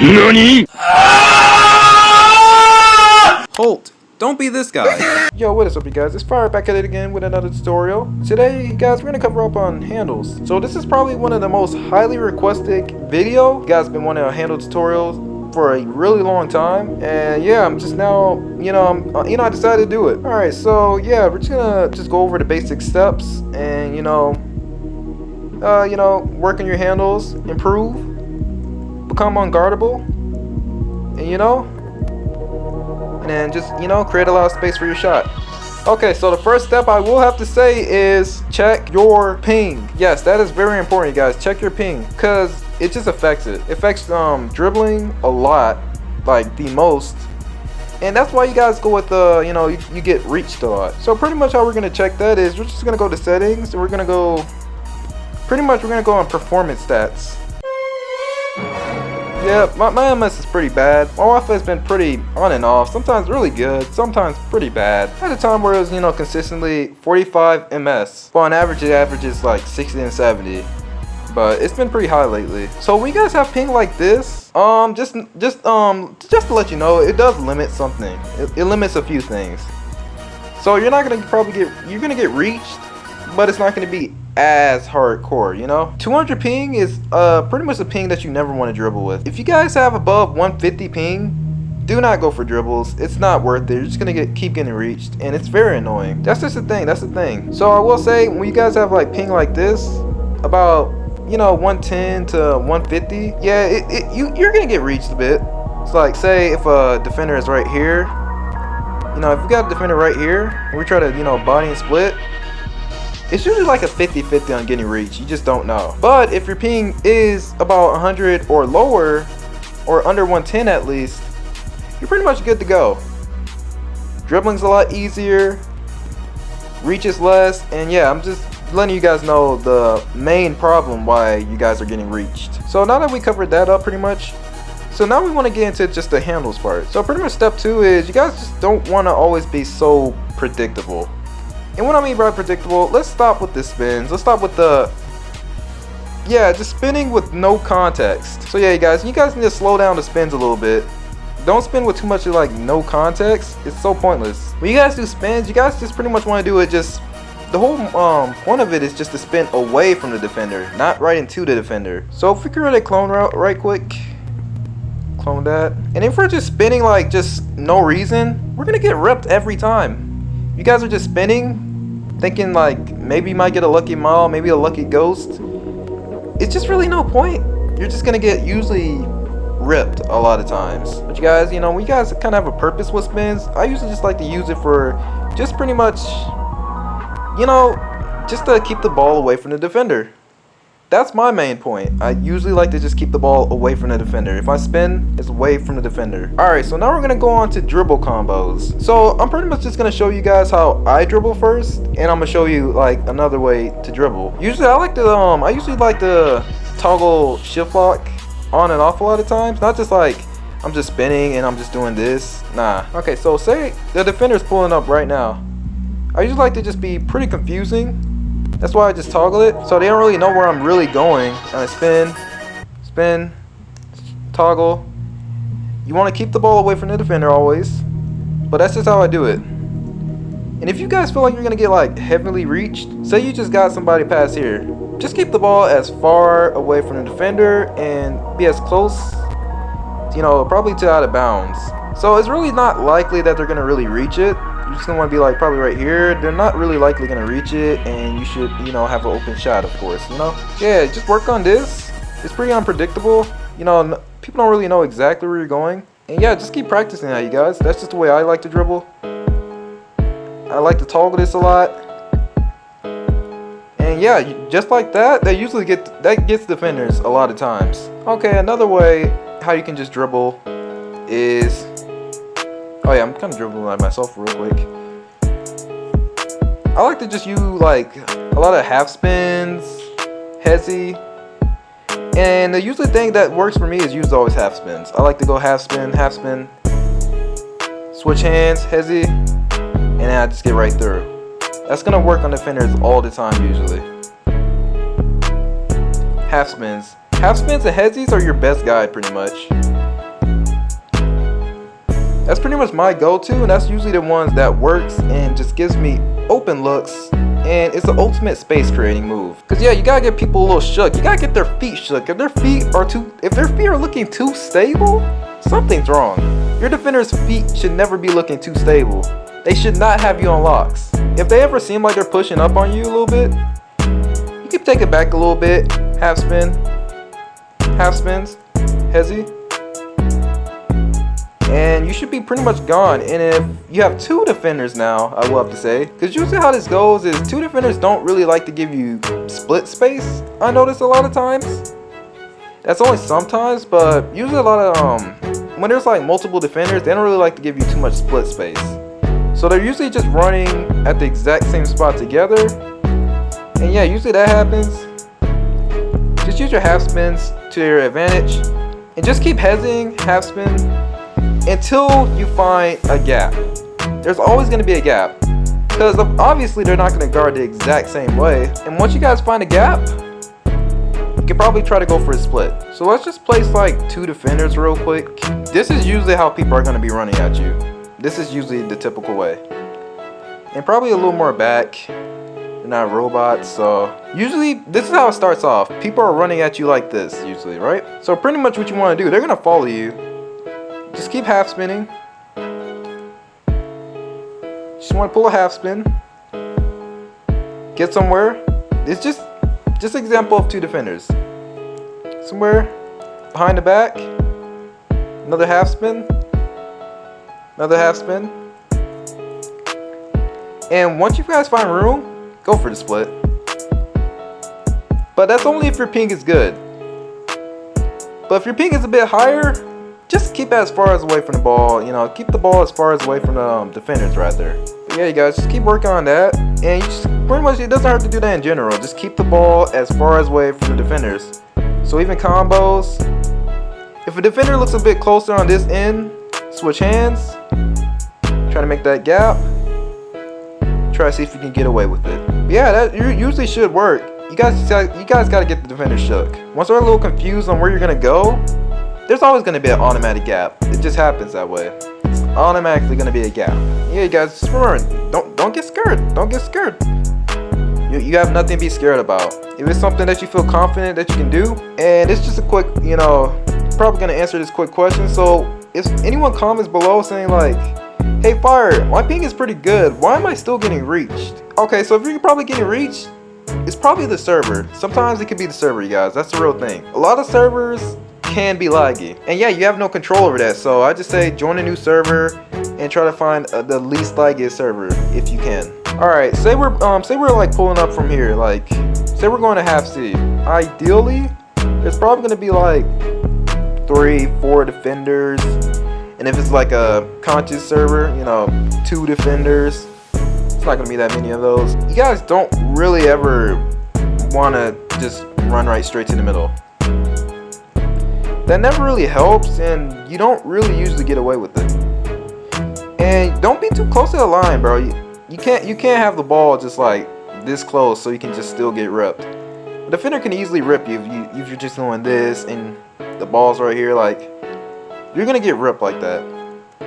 NANI?! Halt! Don't be this guy. Yo, what is up you guys? It's Fire back at it again with another tutorial. Today, guys, we're gonna cover up on handles. So this is probably one of the most highly requested video. You guys been wanting a handle tutorial for a really long time. And yeah, I'm just now, I decided to do it. Alright, so yeah, we're just gonna go over the basic steps and work on your handles, improve, become unguardable, and then just, create a lot of space for your shot. Okay, so the first step I will have to say is check your ping. Yes, that is very important, guys. Check your ping, because it just affects it. It affects dribbling a lot, like the most. And that's why you guys go with you get reached a lot. So pretty much how we're gonna check that is we're just gonna go to settings and we're gonna go on performance stats. Yeah, my MS is pretty bad. My Wi-Fi has been pretty on and off. Sometimes really good, sometimes pretty bad. I had a time where it was, consistently 45 MS. But on average, it averages like 60 and 70. But it's been pretty high lately. So when you guys have ping like this, just to let you know, it does limit something. It limits a few things. So you're not gonna you're gonna get reached, but it's not gonna be as hardcore, 200 ping is pretty much the ping that you never want to dribble with. If you guys have above 150 ping, do not go for dribbles. It's not worth it. You're just gonna keep getting reached, and it's very annoying. That's just the thing. That's the thing. So I will say, when you guys have like ping like this, about 110 to 150, yeah, you're gonna get reached a bit. It's like, say if a defender is right here, if you got a defender right here, and we try to body and split, it's usually like a 50-50 on getting reached. You just don't know. But if your ping is about 100 or lower, or under 110 at least, you're pretty much good to go. Dribbling's a lot easier, reach is less, and yeah, I'm just letting you guys know the main problem why you guys are getting reached. So now that we covered that up pretty much, so now we want to get into just the handles part. So pretty much step 2 is you guys just don't want to always be so predictable. And what I mean by predictable, let's stop with the spins. Let's stop with just spinning with no context. So yeah, you guys need to slow down the spins a little bit. Don't spin with too much of like no context. It's so pointless. When you guys do spins, you guys just pretty much want to do it just, the whole point of it is just to spin away from the defender, not right into the defender. So if we can really clone route right quick, clone that. And if we're just spinning like just no reason, we're gonna get ripped every time. You guys are just spinning, thinking like maybe you might get a lucky mile, maybe a lucky ghost. It's just really no point. You're just gonna get usually ripped a lot of times. But you guys, when you guys kind of have a purpose with spins, I usually just like to use it for just pretty much, just to keep the ball away from the defender. That's my main point. I usually like to just keep the ball away from the defender. If I spin, it's away from the defender. Alright, so now we're going to go on to dribble combos. So I'm pretty much just going to show you guys how I dribble first, and I'm going to show you like another way to dribble. Usually I usually like to toggle shift lock on and off a lot of times. Not just like I'm just spinning and I'm just doing this. Nah. Okay, so say the defender's pulling up right now. I usually like to just be pretty confusing. That's why I just toggle it, so they don't really know where I'm really going. And I spin, toggle. You want to keep the ball away from the defender always, but that's just how I do it. And if you guys feel like you're gonna get like heavily reached, say you just got somebody past here, just keep the ball as far away from the defender and be as close, probably to out of bounds. So it's really not likely that they're gonna really reach it. You're just gonna want to be like probably right here. They're not really likely gonna reach it, and you should have an open shot, of course. Yeah, just work on this. It's pretty unpredictable. People don't really know exactly where you're going, and yeah, just keep practicing that, you guys. That's just the way I like to dribble. I like to toggle this a lot, and yeah, just like that, that gets defenders a lot of times. Okay, another way how you can just dribble is. Oh yeah, I'm kind of dribbling at myself real quick. I like to just use like a lot of half spins, hesi, and the usually thing that works for me is use always half spins. I like to go half spin, switch hands, hesi, and then I just get right through. That's gonna work on defenders all the time usually. Half spins. Half spins and hesis are your best guide pretty much. That's pretty much my go-to, and that's usually the ones that works and just gives me open looks, and it's the ultimate space creating move. Cause yeah, you gotta get people a little shook. You gotta get their feet shook. If their feet are looking too stable, something's wrong. Your defender's feet should never be looking too stable. They should not have you on locks. If they ever seem like they're pushing up on you a little bit, you can take it back a little bit, half spins, hesi, and you should be pretty much gone. And if you have two defenders now, I will have to say, because usually how this goes is two defenders don't really like to give you split space. I notice a lot of times. That's only sometimes, but usually a lot of when there's like multiple defenders, they don't really like to give you too much split space. So they're usually just running at the exact same spot together. And yeah, usually that happens. Just use your half spins to your advantage and just keep hesiing, half spin, until you find a gap. There's always going to be a gap, because obviously they're not going to guard the exact same way. And once you guys find a gap, you can probably try to go for a split. So let's just place like two defenders real quick. This is usually how people are going to be running at you. This is usually the typical way. And probably a little more back. They're not robots, so usually this is how it starts off. People are running at you like this usually, right? So pretty much what you want to do, they're going to follow you. Just keep half spinning. Just want to pull a half spin. Get somewhere. It's just an example of two defenders. Somewhere behind the back. Another half spin. Another half spin. And once you guys find room, go for the split. But that's only if your ping is good. But if your ping is a bit higher, just keep it as far as away from the ball. You know, keep the ball as far as away from the defenders rather. But yeah, you guys, just keep working on that. And you just pretty much, it doesn't have to do that in general. Just keep the ball as far as away from the defenders. So even combos, if a defender looks a bit closer on this end, switch hands. Try to make that gap. Try to see if you can get away with it. But yeah, that usually should work. You guys got to get the defender shook. Once they're a little confused on where you're gonna go, there's always gonna be an automatic gap. It just happens that way. It's automatically gonna be a gap. Yeah, you guys, just remember, don't get scared. Don't get scared. You have nothing to be scared about. If it's something that you feel confident that you can do, and it's just a quick, you know, probably gonna answer this quick question. So if anyone comments below saying like, hey Fire, my ping is pretty good, why am I still getting reached? Okay, so if you're probably getting reached, it's probably the server. Sometimes it could be the server, you guys. That's the real thing. A lot of servers can be laggy, and yeah, you have no control over that. So I just say join a new server and try to find the least laggiest server if you can. All right, say we're like pulling up from here, like say we're going to half C. Ideally, there's probably gonna be like 3-4 defenders, and if it's like a conscious server, you know, 2 defenders. It's not gonna be that many of those. You guys don't really ever wanna just run right straight to the middle. That never really helps, and you don't really usually get away with it. And don't be too close to the line, bro. You can't have the ball just like this close so you can just still get ripped. The defender can easily rip you if you're just doing this and the ball's right here. Like, you're gonna get ripped like that.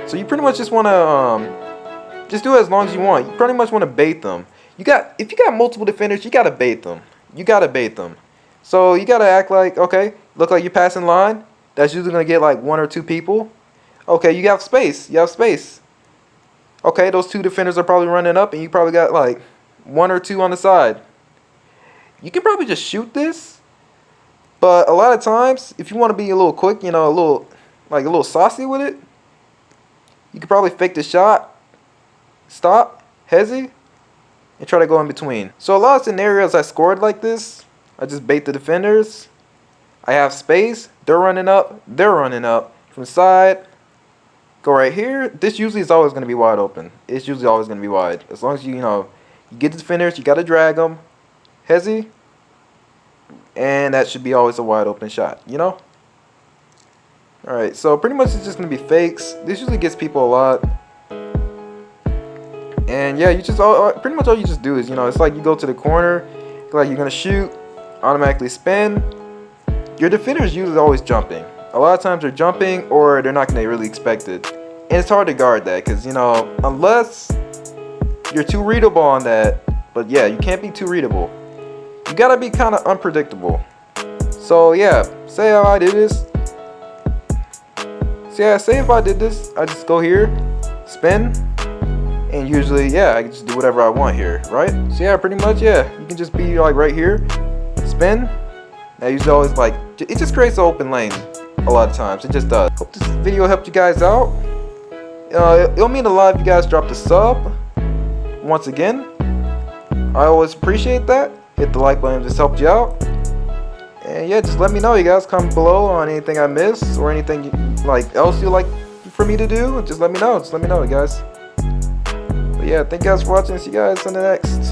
So you pretty much just wanna just do it as long as you want. You pretty much want to bait them. If you got multiple defenders, you gotta bait them. You gotta bait them. So you gotta act like, okay, look like you're passing line. That's usually gonna get like 1 or 2 people. Okay, you have space. You have space. Okay, those 2 defenders are probably running up, and you probably got like 1 or 2 on the side. You can probably just shoot this, but a lot of times, if you want to be a little quick, you know, a little saucy with it, you could probably fake the shot, stop, hesi, and try to go in between. So a lot of scenarios I scored like this, I just bait the defenders. I have space, they're running up from the side. Go right here. This usually is always going to be wide open. It's usually always going to be wide. As long as you get the defenders, you got to drag them. Hesi. And that should be always a wide open shot, you know? Alright, so pretty much it's just going to be fakes. This usually gets people a lot. And yeah, pretty much all you just do is, you know, it's like you go to the corner, like you're going to shoot, automatically spin. Your defender is usually always jumping. A lot of times they're jumping, or they're not going to really expect it. And it's hard to guard that because, you know, unless you're too readable on that. But yeah, you can't be too readable. You gotta be kind of unpredictable. So yeah, say how I did this. So yeah, say if I did this, I just go here, spin, and usually, yeah, I can just do whatever I want here, right? So yeah, pretty much, yeah, you can just be like right here, spin. I usually always like, it just creates an open lane a lot of times. It just does. Hope this video helped you guys out. It'll mean a lot if you guys drop the sub. Once again, I always appreciate that. Hit the like button if this helped you out. And yeah, just let me know, you guys. Comment below on anything I missed or anything else you'd like for me to do. Just let me know. Just let me know, guys. But yeah, thank you guys for watching. See you guys in the next.